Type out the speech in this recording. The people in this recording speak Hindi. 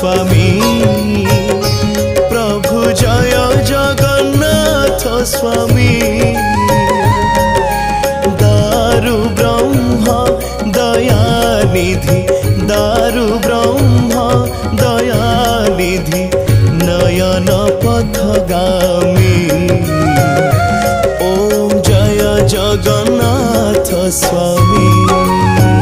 स्वामी प्रभु जय जगन्नाथ स्वामी दारु ब्रह्म दयानिधि दारु ब्रह्म दयानिधि नयन पथगामी ओम जय जगन्नाथ स्वामी।